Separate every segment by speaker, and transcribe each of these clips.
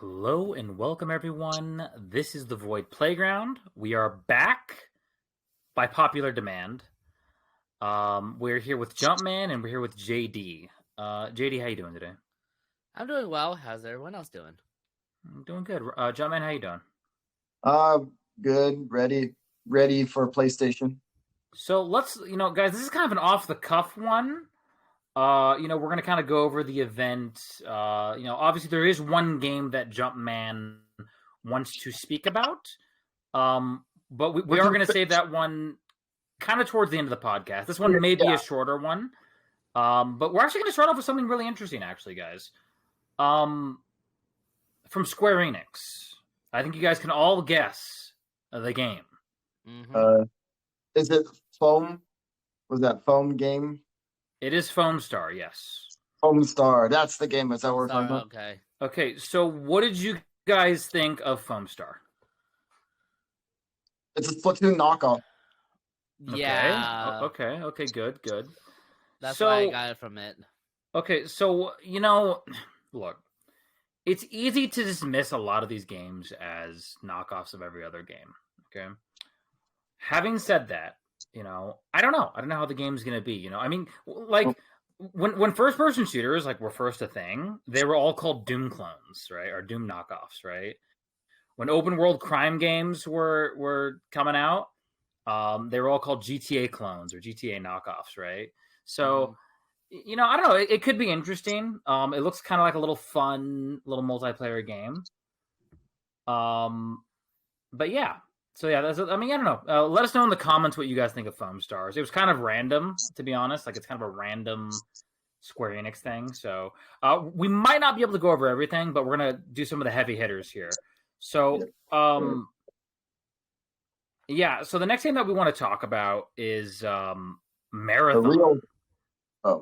Speaker 1: Hello and welcome everyone. This is the Void Playground. We are back by popular demand. We're here with Jumpman and we're here with JD. JD, how you doing today?
Speaker 2: I'm doing well. How's everyone else doing?
Speaker 1: I'm doing good. Jumpman, how you doing?
Speaker 3: Uh, Good. Ready for PlayStation.
Speaker 1: So let's, guys, this is kind of an off the cuff one. We're gonna kind of go over the event. Obviously there is one game that Jumpman wants to speak about. But we are going to save that one kind of towards the end of the podcast. This one may be a shorter one. But we're actually going to start off with something really interesting, actually, guys. From Square Enix. I think you guys can all guess the game.
Speaker 2: Mm-hmm.
Speaker 3: Is it Foam? Was that Foam game?
Speaker 1: It is Foam Star, yes.
Speaker 3: Foam Star. That's the game. Is that what we're talking about?
Speaker 2: Okay.
Speaker 1: Okay, so what did you guys think of Foam Star?
Speaker 3: It's a Splatoon knockoff.
Speaker 2: Yeah.
Speaker 1: Okay, good.
Speaker 2: That's why I got it from it.
Speaker 1: Okay, so, look, it's easy to dismiss a lot of these games as knockoffs of every other game, okay? Having said that, I don't know how the game's going to be, I mean, like, when first-person shooters, were first a thing, they were all called Doom clones, right? Or Doom knockoffs, right? When open-world crime games were coming out, they were all called GTA clones or GTA knockoffs, right? So, I don't know. It could be interesting. It looks kind of like a little fun, little multiplayer game. But yeah. So yeah, I don't know. Let us know in the comments what you guys think of Foam Stars. It was kind of random, to be honest. It's kind of a random Square Enix thing. So we might not be able to go over everything, but we're gonna do some of the heavy hitters here. So yeah. So the next game that we want to talk about is Marathon.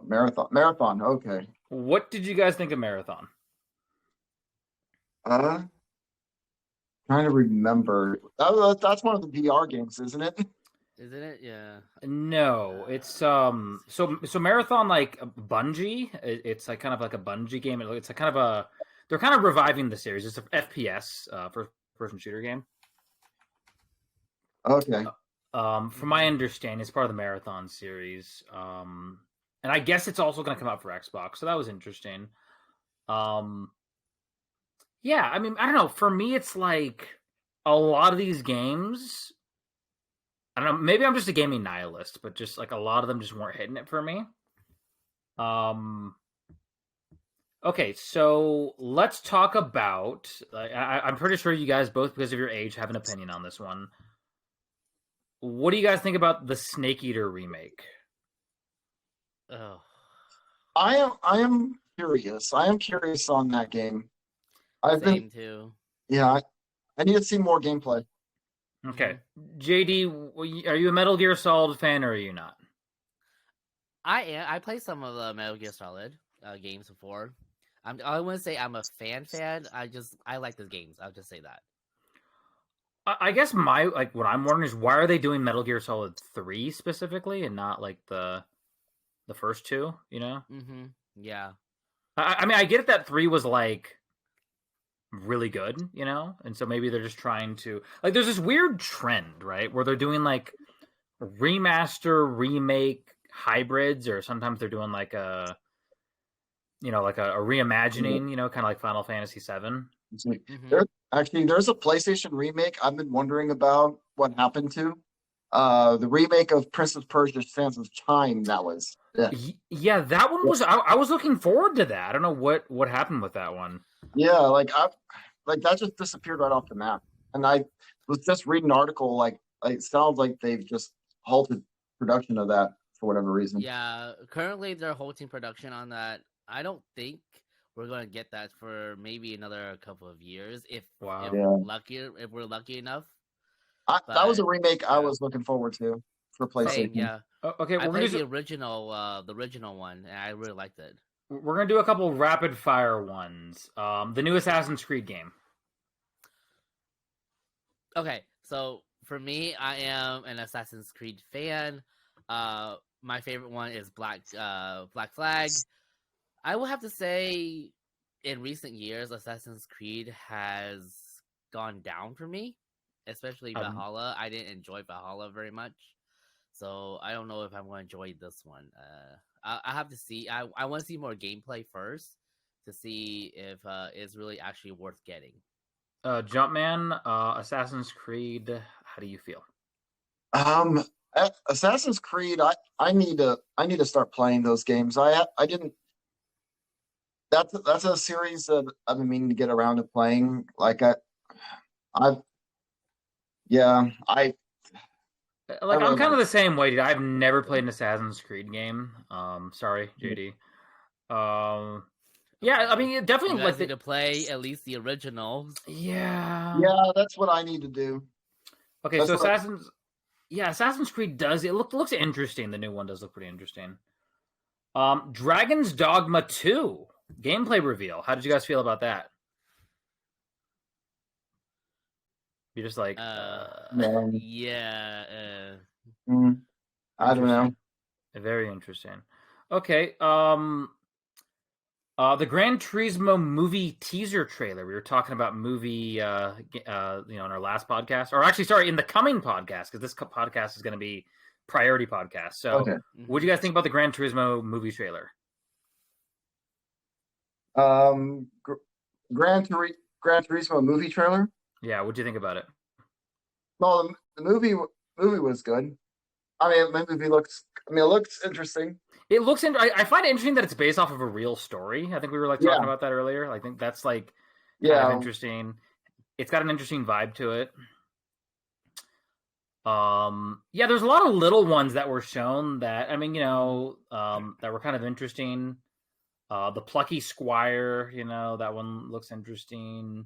Speaker 3: Marathon. Okay.
Speaker 1: What did you guys think of Marathon?
Speaker 3: Trying to remember. That's one of the VR games, isn't it?
Speaker 2: Isn't it? Yeah.
Speaker 1: No, it's so Marathon, like Bungie. It's like kind of like a Bungie game. It's like kind of a they're kind of reviving the series. It's an FPS first person shooter game.
Speaker 3: Okay.
Speaker 1: From my understanding, it's part of the Marathon series. And I guess it's also going to come out for Xbox, so that was interesting. Yeah, I mean, I don't know. For me, it's like a lot of these games. I don't know. Maybe I'm just a gaming nihilist, but just like a lot of them just weren't hitting it for me. Okay, so let's talk about. I'm pretty sure you guys both, because of your age, have an opinion on this one. What do you guys think about the Snake Eater remake?
Speaker 2: Oh,
Speaker 3: I am curious. I am curious on that game.
Speaker 2: Same too.
Speaker 3: Yeah, I need to see more gameplay.
Speaker 1: Okay, JD, are you a Metal Gear Solid fan or are you not?
Speaker 2: I am. I played some of the Metal Gear Solid games before. I wouldn't say I'm a fan. I like the games. I'll just say that.
Speaker 1: I guess what I'm wondering is why are they doing Metal Gear Solid 3 specifically and not like the first two?
Speaker 2: Mm-hmm. Yeah.
Speaker 1: I mean, I get it that 3 was like really good, and so maybe they're just trying to there's this weird trend, right, where they're doing like remaster, remake hybrids, or sometimes they're doing like a reimagining, kind of like Final Fantasy VII.
Speaker 3: There's a PlayStation remake I've been wondering about what happened to. The remake of Prince of Persia: Sands of Time. That was
Speaker 1: that one was. I was looking forward to that. I don't know what happened with that one.
Speaker 3: Yeah, that just disappeared right off the map. And I was just reading an article. It sounds like they've just halted production of that for whatever reason.
Speaker 2: Yeah, currently they're halting production on that. I don't think we're going to get that for maybe another couple of years if we're lucky enough.
Speaker 3: That was a remake I was looking forward to for PlayStation.
Speaker 2: Same, yeah.
Speaker 1: Okay,
Speaker 2: I played the original one, and I really liked it.
Speaker 1: We're gonna do a couple rapid fire ones. The new Assassin's Creed game.
Speaker 2: Okay, so for me, I am an Assassin's Creed fan. My favorite one is Black Flag. I will have to say in recent years, Assassin's Creed has gone down for me, especially Valhalla. I didn't enjoy Valhalla very much, so I don't know if I'm going to enjoy this one. I have to see. I want to see more gameplay first to see if it's really actually worth getting.
Speaker 1: Jumpman, Assassin's Creed. How do you feel?
Speaker 3: Assassin's Creed. I need to start playing those games. I didn't. That's a series that I've been meaning to get around to playing. Like I'm
Speaker 1: kind of the same way, dude. I've never played an Assassin's Creed game. Sorry, JD. Yeah, I mean, definitely
Speaker 2: like to play at least the originals.
Speaker 1: Yeah,
Speaker 3: that's what I need to do.
Speaker 1: Okay, so Assassin's Creed does it looks interesting. The new one does look pretty interesting. Dragon's Dogma 2 gameplay reveal. How did you guys feel about that? You're just like,
Speaker 2: yeah.
Speaker 3: I don't know.
Speaker 1: Very interesting. Okay. The Gran Turismo movie teaser trailer. We were talking about movie, in our last podcast, or actually, sorry, in the coming podcast, because this podcast is going to be priority podcast. So, what do you guys think about the Gran Turismo movie trailer?
Speaker 3: Gran Turismo movie trailer.
Speaker 1: Yeah, what do you think about it?
Speaker 3: Well, the movie was good. I mean, the movie looks. I mean, it looks interesting.
Speaker 1: It looks. I find it interesting that it's based off of a real story. I think we were talking about that earlier. I think that's kind of interesting. It's got an interesting vibe to it. There's a lot of little ones that were shown that that were kind of interesting. The Plucky Squire, that one looks interesting.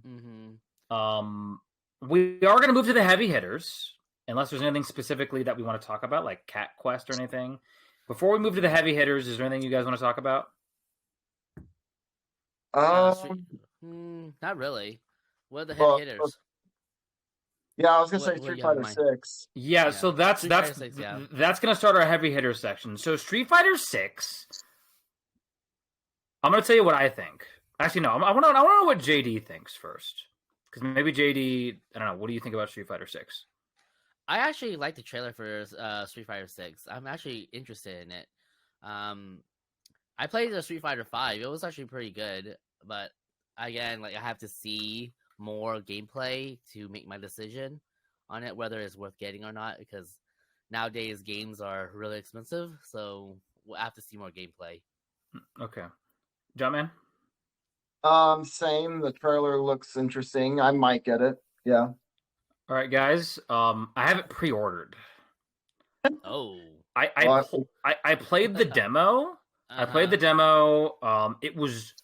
Speaker 1: We are going to move to the heavy hitters, unless there's anything specifically that we want to talk about, like Cat Quest or anything. Before we move to the heavy hitters, is there anything you guys want to talk about?
Speaker 2: Not really. What are the heavy hitters?
Speaker 3: Yeah, I was gonna say Street Fighter 6.
Speaker 1: Yeah, so that's 6, that's gonna start our heavy hitter section. So Street Fighter 6. I'm gonna tell you what I think. Actually, no, I want to know what JD thinks first, because maybe JD, I don't know. What do you think about Street Fighter 6?
Speaker 2: I actually like the trailer for Street Fighter 6. I'm actually interested in it. I played the Street Fighter 5. It was actually pretty good, but again, I have to see more gameplay to make my decision on it, whether it's worth getting or not, because nowadays games are really expensive, so we'll have to see more gameplay.
Speaker 1: Okay. Jumpman?
Speaker 3: Same. The trailer looks interesting. I might get it. Yeah.
Speaker 1: All right, guys. I have it pre-ordered.
Speaker 2: Oh.
Speaker 1: I played the demo. I played the demo. It was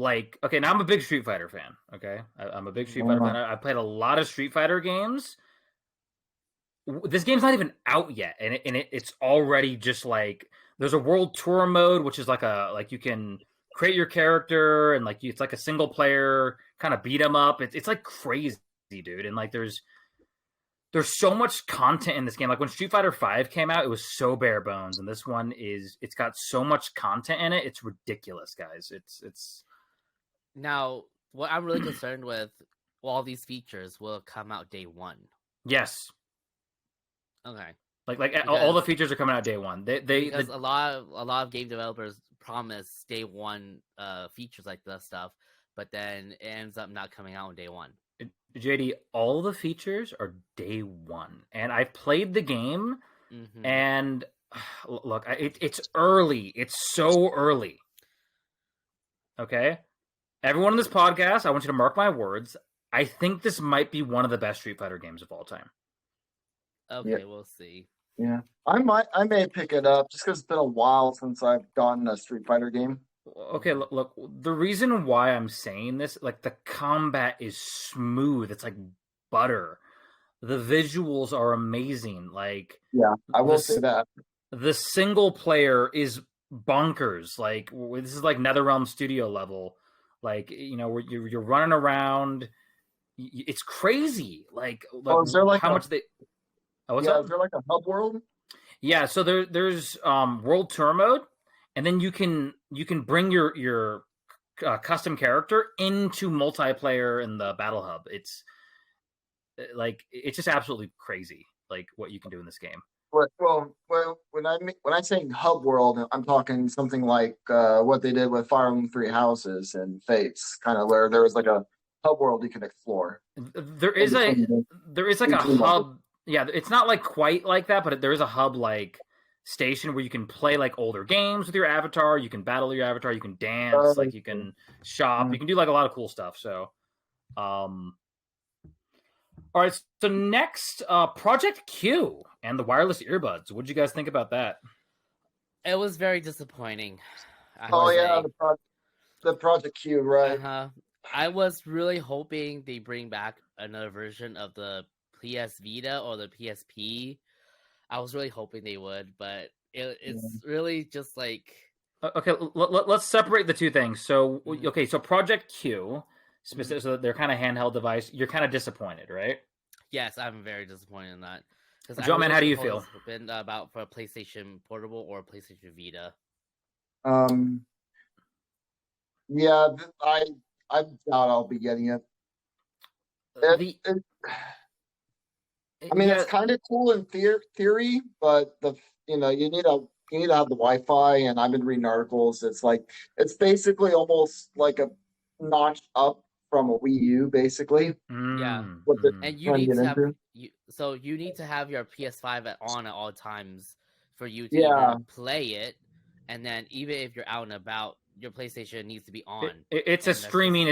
Speaker 1: okay, now I'm a big Street Fighter fan. Okay, I'm a big Street Fighter fan. I played a lot of Street Fighter games. This game's not even out yet, and it's already just there's a world tour mode, which is you can create your character, and it's like a single player kind of beat 'em up. It's crazy, dude, and there's so much content in this game. When Street Fighter 5 came out, it was so bare bones, and this one it's got so much content in it. It's ridiculous, guys. It's
Speaker 2: Now, what I'm really concerned with, all these features will come out day one.
Speaker 1: Yes.
Speaker 2: Okay.
Speaker 1: All the features are coming out day one. Because
Speaker 2: a lot of game developers promise day one features like this stuff, but then it ends up not coming out on day one.
Speaker 1: JD, all the features are day one, and I've played the game, and look, it's early. It's so early. Okay, everyone in this podcast, I want you to mark my words. I think this might be one of the best Street Fighter games of all time.
Speaker 2: Okay, we'll see.
Speaker 3: Yeah, I may pick it up just because it's been a while since I've gotten a Street Fighter game.
Speaker 1: Okay, look, the reason why I'm saying this, the combat is smooth. It's like butter. The visuals are amazing.
Speaker 3: Yeah, I will say that.
Speaker 1: The single player is bonkers. This is NetherRealm Studio level. Where you're running around. It's crazy.
Speaker 3: Is there
Speaker 1: how much they? Oh, what's up?
Speaker 3: Is there a hub world?
Speaker 1: Yeah, so there's world tour mode, and then you can bring your custom character into multiplayer in the battle hub. It's like it's just absolutely crazy, like what you can do in this game.
Speaker 3: Well, when I say hub world, I'm talking something like what they did with Fire Emblem Three Houses and Fates, kind of where there was like a hub world you can explore
Speaker 1: There
Speaker 3: in
Speaker 1: is
Speaker 3: between
Speaker 1: like a
Speaker 3: between levels.
Speaker 1: hub. Yeah, it's not like quite like that, but there is a hub like station where you can play like older games with your avatar. You can battle your avatar. You can dance. Like you can shop. You can do like a lot of cool stuff. So, all right. So next, Project Q and the wireless earbuds. What did you guys think about that?
Speaker 2: It was very disappointing.
Speaker 3: Oh yeah, the Project Q, right?
Speaker 2: I was really hoping they bring back another version of the PS Vita or the PSP. I was really hoping they would, but it's really just like
Speaker 1: okay. Let's separate the two things. So okay, so Project Q, specific, so they're kind of handheld device. You're kind of disappointed, right?
Speaker 2: Yes, I'm very disappointed in that.
Speaker 1: Jumpman, how do you feel?
Speaker 2: Been about for a PlayStation Portable or PlayStation Vita.
Speaker 3: Yeah, I doubt I'll be getting it. I mean, it's kind of cool in theory, but you need to have the Wi-Fi, and I've been reading articles. It's basically almost like a notch up from a Wii U, basically.
Speaker 2: Yeah, and you need to have you need to have your PS5 on at all times for you to even play it, and then even if you're out and about, your PlayStation needs to be on.
Speaker 1: It's a streaming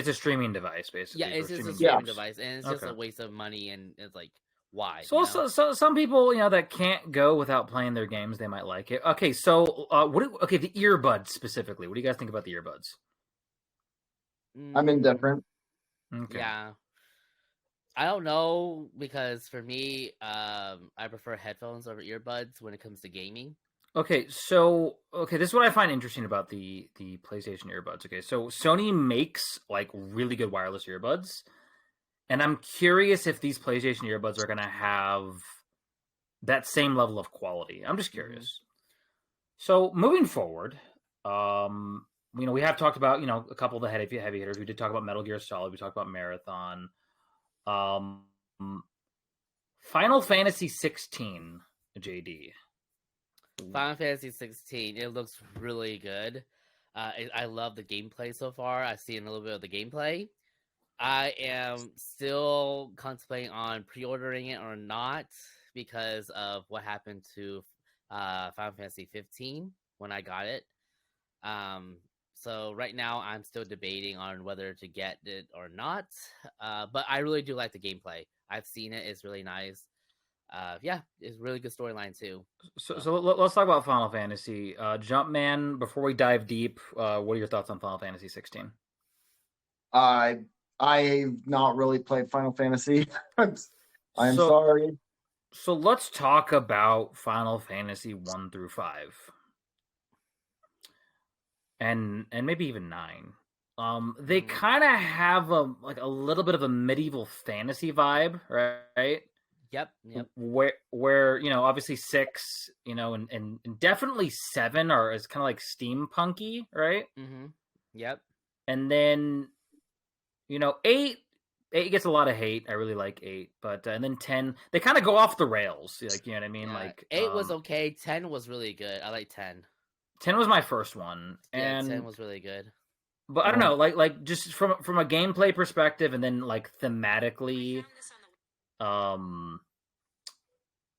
Speaker 1: device, basically.
Speaker 2: Yeah, it's just a streaming device, and it's just a waste of money, and it's like, why?
Speaker 1: So some people, that can't go without playing their games, they might like it. Okay, so the earbuds specifically. What do you guys think about the earbuds?
Speaker 3: I'm indifferent.
Speaker 1: Okay.
Speaker 2: Yeah. I don't know, because for me, I prefer headphones over earbuds when it comes to gaming.
Speaker 1: Okay, so this is what I find interesting about the PlayStation earbuds. Okay, so Sony makes like really good wireless earbuds, and I'm curious if these PlayStation earbuds are going to have that same level of quality. I'm just curious. So moving forward, we have talked about a couple of the heavy hitters. We did talk about Metal Gear Solid. We talked about Marathon. Final Fantasy 16, JD.
Speaker 2: Final Fantasy 16, it looks really good. I love the gameplay so far. I've seen a little bit of the gameplay. I am still contemplating on pre-ordering it or not because of what happened to Final Fantasy 15 when I got it. So right now I'm still debating on whether to get it or not. But I really do like the gameplay. I've seen it. It's really nice. Yeah, it's a really good storyline too.
Speaker 1: So let's talk about Final Fantasy. Jumpman, before we dive deep, what are your thoughts on Final Fantasy 16?
Speaker 3: I've not really played Final Fantasy. I'm sorry.
Speaker 1: So let's talk about Final Fantasy 1 through 5. And maybe even 9. They kind of have a little bit of a medieval fantasy vibe, right?
Speaker 2: Yep.
Speaker 1: Where obviously 6, and definitely 7 is kind of like steampunky, right?
Speaker 2: Yep.
Speaker 1: And then 8 gets a lot of hate. I really like 8, but and then 10, they kind of go off the rails. Like, you know what I mean? Like
Speaker 2: 8 was okay. 10 was really good. I like 10.
Speaker 1: 10 was my first one, and
Speaker 2: 10 was really good.
Speaker 1: But I don't know, like just from a gameplay perspective, and then like thematically,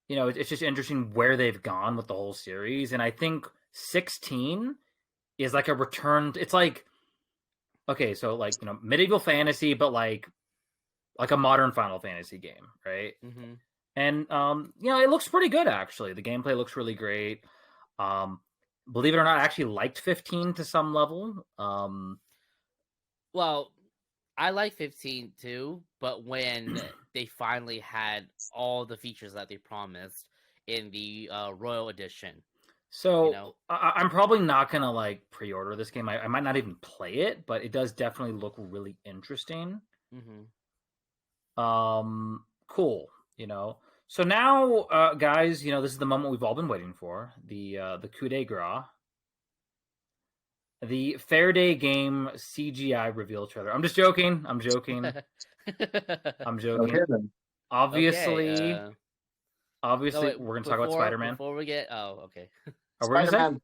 Speaker 1: it's just interesting where they've gone with the whole series, and I think 16 is like a return. It's like, okay, so like medieval fantasy, but like a modern Final Fantasy game, right? And it looks pretty good actually. The gameplay looks really great. Believe it or not, I actually liked 15 to some level.
Speaker 2: Well, I like 15 too, but when they finally had all the features that they promised in the Royal Edition.
Speaker 1: So I'm probably not gonna like pre-order this game. I might not even play it, but it does definitely look really interesting. Cool. So now, guys, this is the moment we've all been waiting for, the coup de grace. the Fair Day Game CGI reveal trailer. I'm just joking. I'm joking. I'm joking.
Speaker 3: Okay then.
Speaker 1: Obviously,
Speaker 2: Okay,
Speaker 1: obviously,
Speaker 2: wait,
Speaker 1: we're gonna talk about Spider-Man.
Speaker 2: before we get, okay.
Speaker 1: Are we gonna say?
Speaker 3: Spider-Man.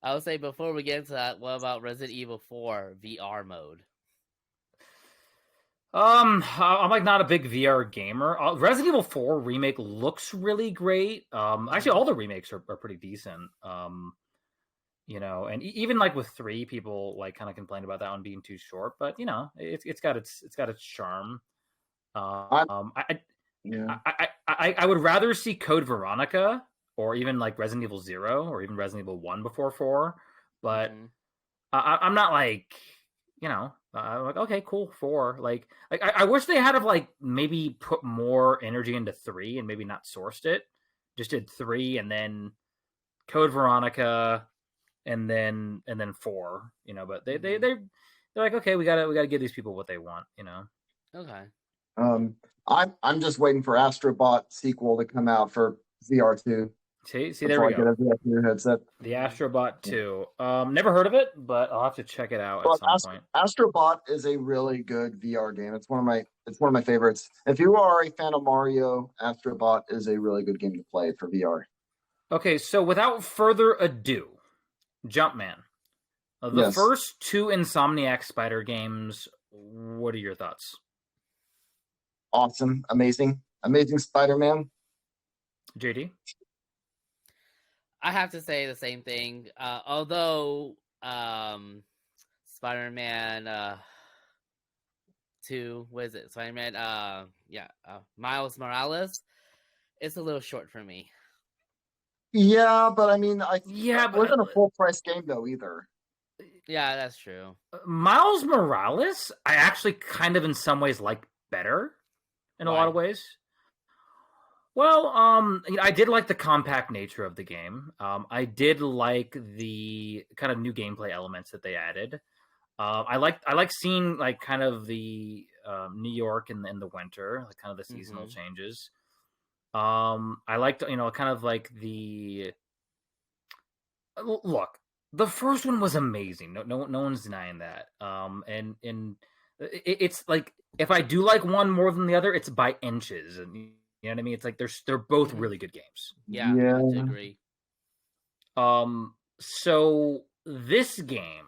Speaker 2: I would say before we get into that, what about Resident Evil 4 VR mode?
Speaker 1: I'm like not a big VR gamer. Resident Evil 4 remake looks really great. Actually, all the remakes are pretty decent. And even like with 3, people like kind of complained about that one being too short, but it's got its charm.
Speaker 3: I'm,
Speaker 1: I
Speaker 3: yeah.
Speaker 1: I would rather see Code Veronica or even like Resident Evil 0 or even Resident Evil 1 before 4, but I'm not like I'm like, okay, cool, 4. Like I wish they had like maybe put more energy into 3 and maybe not sourced it. Just did 3 and then Code Veronica and then 4. But they're like, okay, we gotta give these people what they want.
Speaker 2: Okay.
Speaker 3: I'm just waiting for Astrobot sequel to come out for VR2.
Speaker 1: See, there we go.
Speaker 3: I get a VR2 headset.
Speaker 1: The Astrobot 2. Never heard of it, but I'll have to check it out
Speaker 3: But
Speaker 1: at some point.
Speaker 3: Astrobot is a really good VR game. It's one of my favorites. If you are a fan of Mario, Astrobot is a really good game to play for VR.
Speaker 1: Okay, so without further ado, Jumpman. The
Speaker 3: Yes.
Speaker 1: first 2 Insomniac Spider games, what are your thoughts?
Speaker 3: Awesome, amazing Spider-Man.
Speaker 1: JD?
Speaker 2: I have to say the same thing. Although Spider-Man 2, what is it? Spider-Man Miles Morales, it's a little short for me.
Speaker 3: Yeah, but I mean,
Speaker 1: Yeah,
Speaker 3: it wasn't a full price game though either.
Speaker 2: Yeah, that's true.
Speaker 1: Miles Morales, I actually kind of in some ways like better in a lot of ways. Well, I did like the compact nature of the game. I did like the kind of new gameplay elements that they added. I like seeing like kind of the New York in the winter, like kind of the seasonal changes. I liked kind of like the look. The first one was amazing. No one's denying that. And it's like if I do like one more than the other, it's by inches. And you know what I mean? It's like they're both really good games.
Speaker 2: Yeah, I have to agree.
Speaker 1: So this game,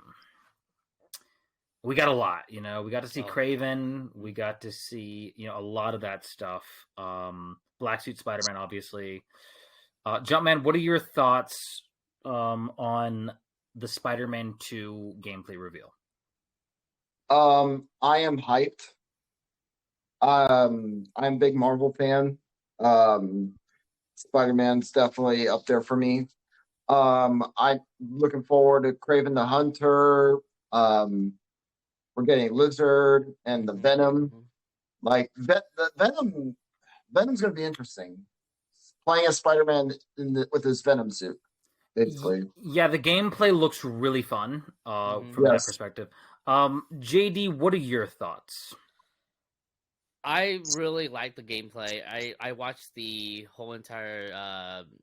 Speaker 1: we got a lot. We got to see Kraven. We got to see a lot of that stuff. Black Suit Spider-Man, obviously. Jumpman, what are your thoughts on the Spider-Man 2 gameplay reveal?
Speaker 3: I am hyped. I'm a big Marvel fan. Spider-Man's definitely up there for me. I'm looking forward to Kraven the Hunter. We're getting Lizard and the Venom. Like the Venom's going to be interesting. Playing as Spider-Man with his Venom suit, basically.
Speaker 1: Yeah, the gameplay looks really fun from that perspective. JD, what are your thoughts?
Speaker 2: I really like the gameplay. I watched the whole entire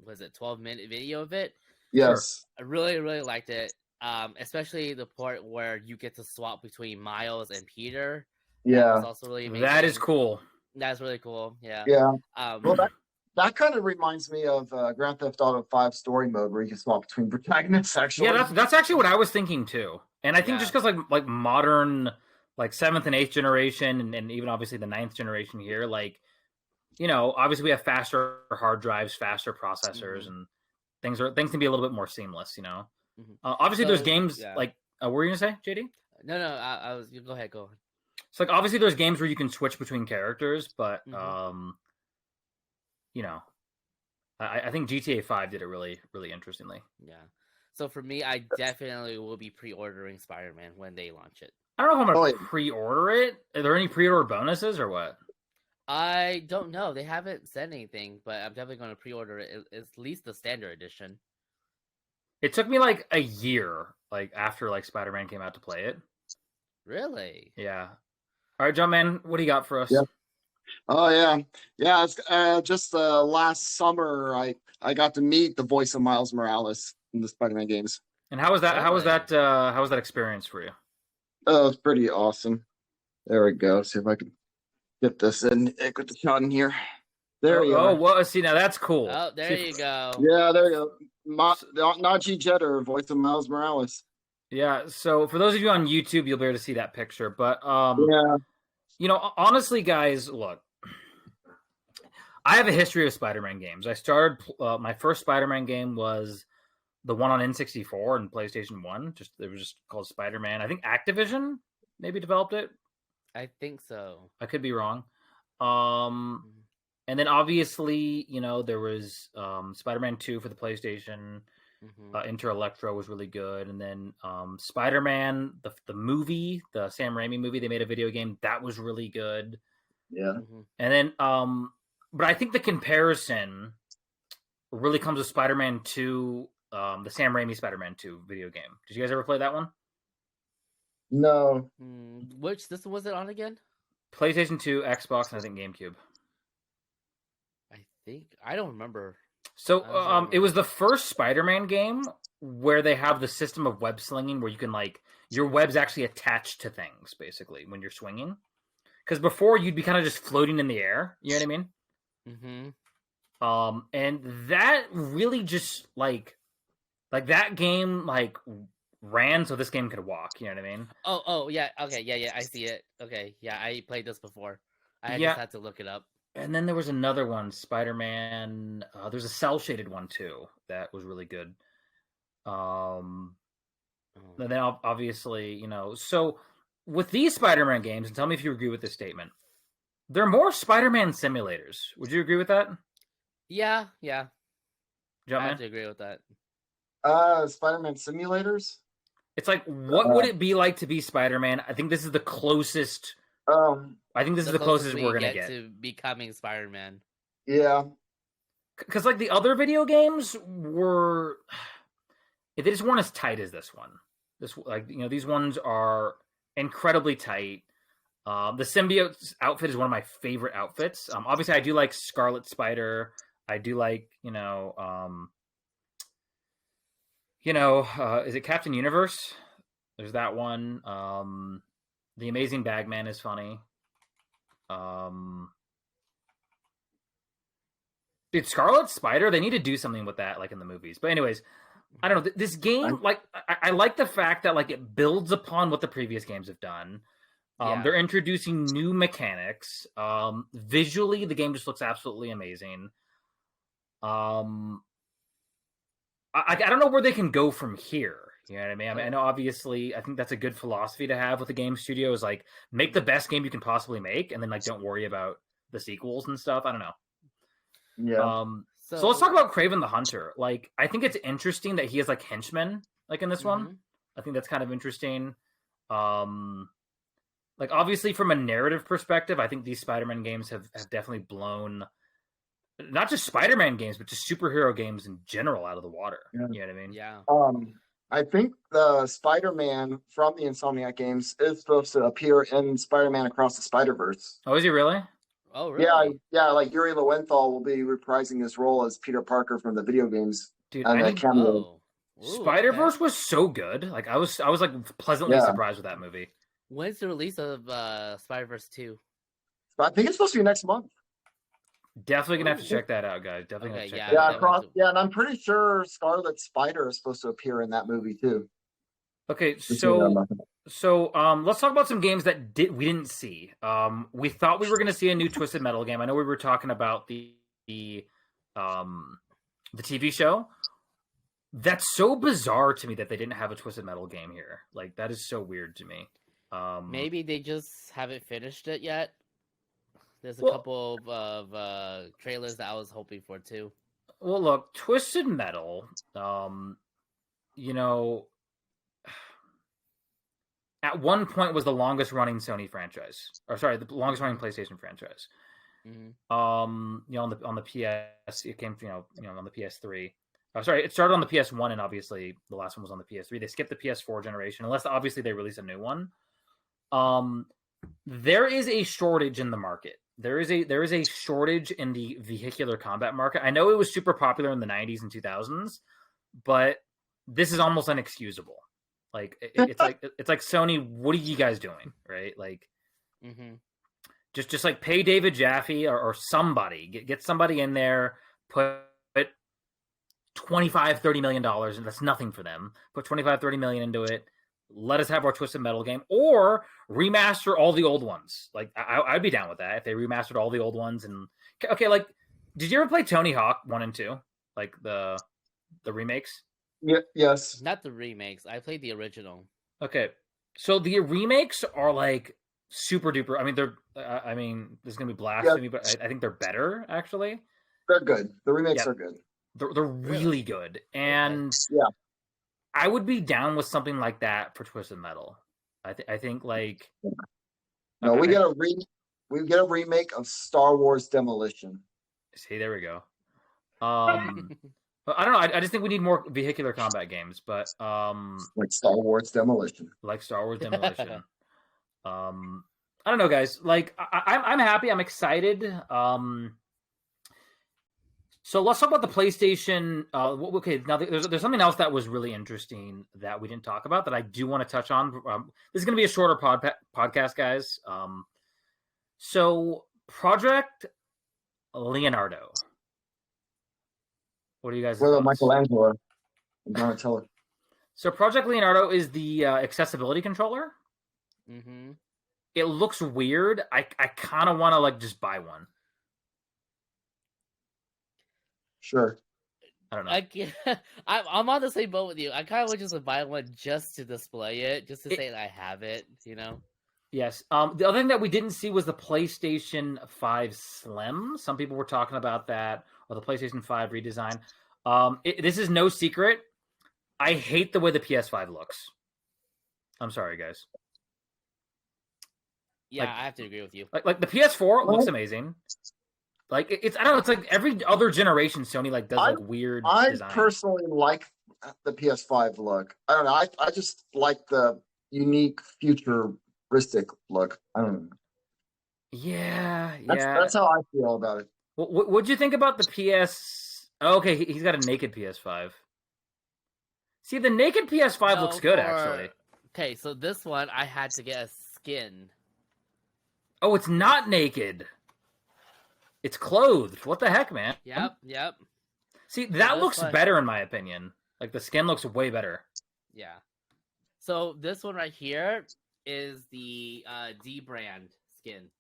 Speaker 2: 12-minute video of it.
Speaker 3: Yes.
Speaker 2: I really, really liked it. Especially the part where you get to swap between Miles and Peter.
Speaker 3: Yeah.
Speaker 2: That was also really amazing.
Speaker 1: That is cool.
Speaker 2: That's really cool. Yeah.
Speaker 3: Yeah. Well, that kind of reminds me of Grand Theft Auto 5 story mode where you can swap between protagonists, actually.
Speaker 1: Yeah, that's actually what I was thinking too. And I think just because like modern like 7th and 8th generation and even obviously the 9th generation here, like obviously we have faster hard drives, faster processors, and things can be a little bit more seamless. Obviously there's games like what were you gonna say, JD?
Speaker 2: No, I was go ahead.
Speaker 1: So like obviously there's games where you can switch between characters, but I think GTA 5 did it really, really interestingly.
Speaker 2: Yeah. So for me, I definitely will be pre-ordering Spider-Man when they launch it.
Speaker 1: I don't know if I'm going to pre-order it. Are there any pre-order bonuses or what?
Speaker 2: I don't know. They haven't said anything, but I'm definitely going to pre-order it. At least the standard edition.
Speaker 1: It took me like a year, like after like Spider-Man came out to play it.
Speaker 2: Really?
Speaker 1: Yeah. All right, John, man, what do you got for us?
Speaker 3: Yeah. Oh yeah. It's just last summer I got to meet the voice of Miles Morales in the Spider-Man games.
Speaker 1: And how was that? How was
Speaker 2: Really?
Speaker 1: that? How was that experience for you?
Speaker 3: Oh, it's pretty awesome. There we go. See if I can get this in. Get the shot in here. There you are.
Speaker 1: Well, see, now that's cool.
Speaker 2: Oh, there
Speaker 1: See,
Speaker 2: you go.
Speaker 3: Yeah, there you go. Najee Jeter, voice of Miles Morales.
Speaker 1: yeah. So for those of you on YouTube, you'll be able to see that picture. But
Speaker 3: Yeah.
Speaker 1: you know, honestly, guys, look, I have a history of Spider-Man games. I started my first Spider-Man game was the one on N64 and PlayStation 1. It was just called Spider-Man. I think Activision maybe developed it.
Speaker 2: I think so.
Speaker 1: I could be wrong.
Speaker 2: Mhm.
Speaker 1: And then obviously, you know, there was Spider-Man 2 for the PlayStation. Inter Electro was really good. And then Spider-Man, the movie, the Sam Raimi movie, they made a video game. That was really good.
Speaker 3: Yeah.
Speaker 1: And then, but I think the comparison really comes with Spider-Man 2, the Sam Raimi Spider-Man 2 video game. Did you guys ever play that one?
Speaker 3: No.
Speaker 2: Which system was it on again?
Speaker 1: PlayStation 2, Xbox, and I think GameCube.
Speaker 2: I don't remember.
Speaker 1: So it was the first Spider-Man game where they have the system of web slinging where you can your web's actually attached to things basically when you're swinging. Because before you'd be kind of just floating in the air, you know what I mean? And that really just like that game ran so this game could walk, you know what I mean?
Speaker 2: Oh yeah, okay, yeah, I see it. Okay, yeah, I played this before. I
Speaker 1: Yeah.
Speaker 2: just had to look it up.
Speaker 1: And then there was another one, Spider-Man. There's a cell-shaded one too that was really good. And then obviously, you know, so with these Spider-Man games, and tell me if you agree with this statement, they're more Spider-Man simulators. Would you agree with that?
Speaker 2: Yeah. I
Speaker 1: Jumpman?
Speaker 2: have to agree with that.
Speaker 3: Spider-Man simulators.
Speaker 1: It's like, what would it be like to be Spider-Man? I think this is the closest. I think this is the closest we're gonna get
Speaker 2: to becoming Spider-Man.
Speaker 3: Yeah.
Speaker 1: Because like the other video games were, they just weren't as tight as this one. These ones are incredibly tight. The symbiote outfit is one of my favorite outfits. Obviously, I do like Scarlet Spider. I do like, is it Captain Universe? There's that one. The Amazing Bagman is funny. Dude, Scarlet Spider, they need to do something with that, like in the movies. But anyways, I don't know. This game, I like the fact that it builds upon what the previous games have done. They're introducing new mechanics. Visually, the game just looks absolutely amazing. I don't know where they can go from here. You know what I mean? I know obviously, I think that's a good philosophy to have with a game studio is make the best game you can possibly make, and then don't worry about the sequels and stuff. I don't know.
Speaker 3: Yeah.
Speaker 1: So let's talk about Kraven the Hunter. I think it's interesting that he has henchmen in this one. I think that's kind of interesting. Obviously from a narrative perspective, I think these Spider-Man games have definitely blown not just Spider-Man games, but just superhero games in general out of the water.
Speaker 3: Yeah.
Speaker 1: You know what I mean?
Speaker 2: Yeah.
Speaker 3: I think the Spider-Man from the Insomniac games is supposed to appear in Spider-Man Across the Spider-Verse.
Speaker 1: Oh, is he really?
Speaker 2: Oh, really?
Speaker 3: Yeah. Yuri Lowenthal will be reprising his role as Peter Parker from the video games.
Speaker 1: Dude, Spider-Verse was so good. I was pleasantly surprised with that movie.
Speaker 2: When's the release of Spider-Verse 2?
Speaker 3: I think it's supposed to be next month.
Speaker 1: Definitely gonna have to check that out, guys. Definitely gonna check
Speaker 3: that out. And I'm pretty sure Scarlet Spider is supposed to appear in that movie too.
Speaker 1: Okay, so let's talk about some games that we didn't see. We thought we were gonna see a new Twisted Metal game. I know we were talking about the TV show. That's so bizarre to me that they didn't have a Twisted Metal game here. That is so weird to me.
Speaker 2: Maybe they just haven't finished it yet. There's a couple of trailers that I was hoping for too.
Speaker 1: Well, look, Twisted Metal, at one point was the longest running Sony franchise, the longest running PlayStation franchise. On the PS, it came, on the PS3. It started on the PS1, and obviously the last one was on the PS3. They skipped the PS4 generation, unless obviously they release a new one. There is a shortage in the market. There is a shortage in the vehicular combat market. I know it was super popular in the 90s and 2000s, but this is almost unexcusable. Like it's like Sony, what are you guys doing, right? Like
Speaker 2: Mm-hmm.
Speaker 1: just like pay David Jaffe or somebody, get somebody in there, put 25-30 million dollars, and that's nothing for them. Put 25-30 million into it. Let us have our Twisted Metal game, or remaster all the old ones. Like I'd be down with that if they remastered all the old ones. And okay, like did you ever play Tony Hawk 1 and 2, like the remakes?
Speaker 3: Yeah, yes.
Speaker 2: Not the remakes. I played the original.
Speaker 1: Okay, so the remakes are like super duper. I mean, they're. I mean, this is gonna be blasphemy, but I think they're better actually.
Speaker 3: They're good. The remakes are good.
Speaker 1: They're really good, and
Speaker 3: yeah,
Speaker 1: I would be down with something like that for Twisted Metal. I think like
Speaker 3: no, we get a remake of Star Wars Demolition.
Speaker 1: See, there we go. I don't know. I just think we need more vehicular combat games, but
Speaker 3: like Star Wars Demolition.
Speaker 1: Like Star Wars Demolition. I don't know, guys. Like I'm happy. I'm excited. So let's talk about the PlayStation. Okay, now there's something else that was really interesting that we didn't talk about that I do want to touch on. This is going to be a shorter podcast, guys. So Project Leonardo. What do you guys?
Speaker 3: Well, Michelangelo. I'm gonna tell it.
Speaker 1: So Project Leonardo is the accessibility controller.
Speaker 2: Mm-hmm.
Speaker 1: It looks weird. I kind of want to like just buy one.
Speaker 3: Sure.
Speaker 1: I don't know.
Speaker 2: I'm on the same boat with you. I kind of would just buy one just to display it, just to say that I have it. You know.
Speaker 1: Yes. The other thing that we didn't see was the PlayStation 5 Slim. Some people were talking about that, or the PlayStation 5 redesign. This is no secret. I hate the way the PS5 looks. I'm sorry, guys.
Speaker 2: Yeah, I have to agree with you.
Speaker 1: Like the PS4 looks amazing. Like it's I don't know. It's like every other generation Sony like does like weird.
Speaker 3: I
Speaker 1: design.
Speaker 3: personally like the PS5 look. I don't know. I just like the unique futuristic look. I don't know.
Speaker 1: Yeah.
Speaker 3: That's how I feel about it.
Speaker 1: What'd you think about the PS? Oh, okay, he's got a naked PS5. See, the naked PS5 looks good, actually.
Speaker 2: Okay, so this one I had to get a skin.
Speaker 1: Oh, it's not naked. It's clothed. What the heck, man?
Speaker 2: Yep.
Speaker 1: See, that looks better in my opinion. Like the skin looks way better.
Speaker 2: Yeah. So this one right here is the D brand skin.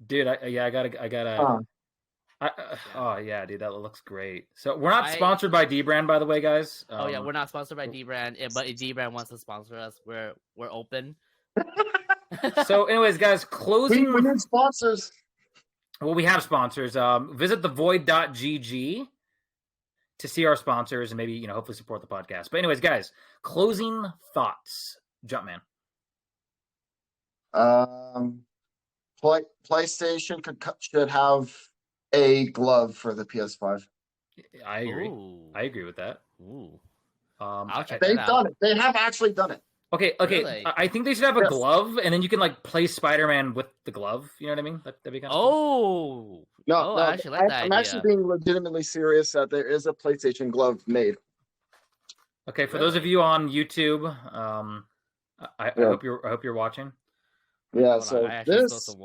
Speaker 1: Dude, I gotta. Oh yeah, dude, that looks great. So we're not sponsored by D brand, by the way, guys.
Speaker 2: Oh yeah, we're not sponsored by D brand, but if D brand wants to sponsor us, we're open.
Speaker 1: So, anyways, guys, closing.
Speaker 3: We need sponsors.
Speaker 1: Well, we have sponsors. Visit thevoid.gg to see our sponsors and maybe, hopefully support the podcast. But anyways, guys, closing thoughts. Jumpman.
Speaker 3: PlayStation should have a glove for the PS5.
Speaker 1: I agree.
Speaker 2: Ooh.
Speaker 1: I agree with that.
Speaker 2: Ooh.
Speaker 3: They've done it. They have actually done it.
Speaker 1: Okay.
Speaker 2: Really?
Speaker 1: I think they should have a glove, and then you can like play Spider-Man with the glove. You know what I mean? That'd be kind of
Speaker 2: cool.
Speaker 3: No,
Speaker 2: I actually like that
Speaker 3: I'm
Speaker 2: idea.
Speaker 3: actually being legitimately serious that there is a PlayStation glove made.
Speaker 1: Okay, for those of you on YouTube, I hope you're watching.
Speaker 3: Yeah, so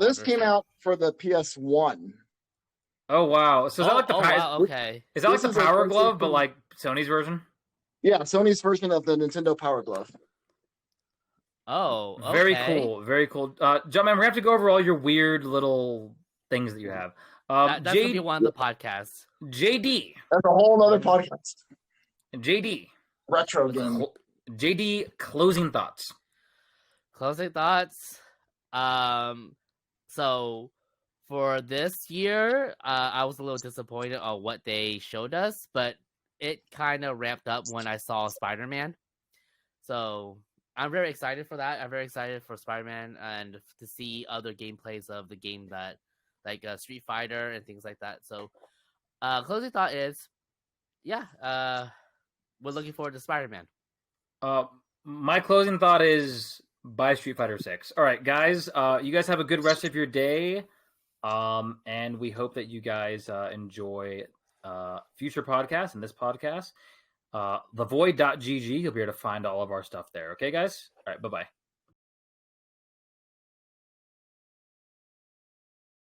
Speaker 3: this came out for the PS1.
Speaker 1: Oh wow! So is that like the
Speaker 2: okay?
Speaker 1: Is that like the Power Glove, but like Sony's version?
Speaker 3: Yeah, Sony's version of the Nintendo Power Glove.
Speaker 2: Oh, okay.
Speaker 1: Very cool, very cool. Jumpman, we have to go over all your weird little things that you have.
Speaker 2: That's gonna be one of the podcasts.
Speaker 1: JD.
Speaker 3: That's a whole other podcast.
Speaker 1: JD.
Speaker 3: Retro game.
Speaker 1: JD, closing thoughts.
Speaker 2: Closing thoughts. So for this year, I was a little disappointed on what they showed us, but it kind of ramped up when I saw Spider-Man. So I'm very excited for that. I'm very excited for Spider-Man and to see other gameplays of the game that, like Street Fighter and things like that. So, closing thought is, we're looking forward to Spider-Man.
Speaker 1: My closing thought is buy Street Fighter 6. All right, guys. You guys have a good rest of your day. And we hope that you guys enjoy future podcasts and this podcast. thevoid.gg. You'll be able to find all of our stuff there. Okay, guys? All right, bye-bye.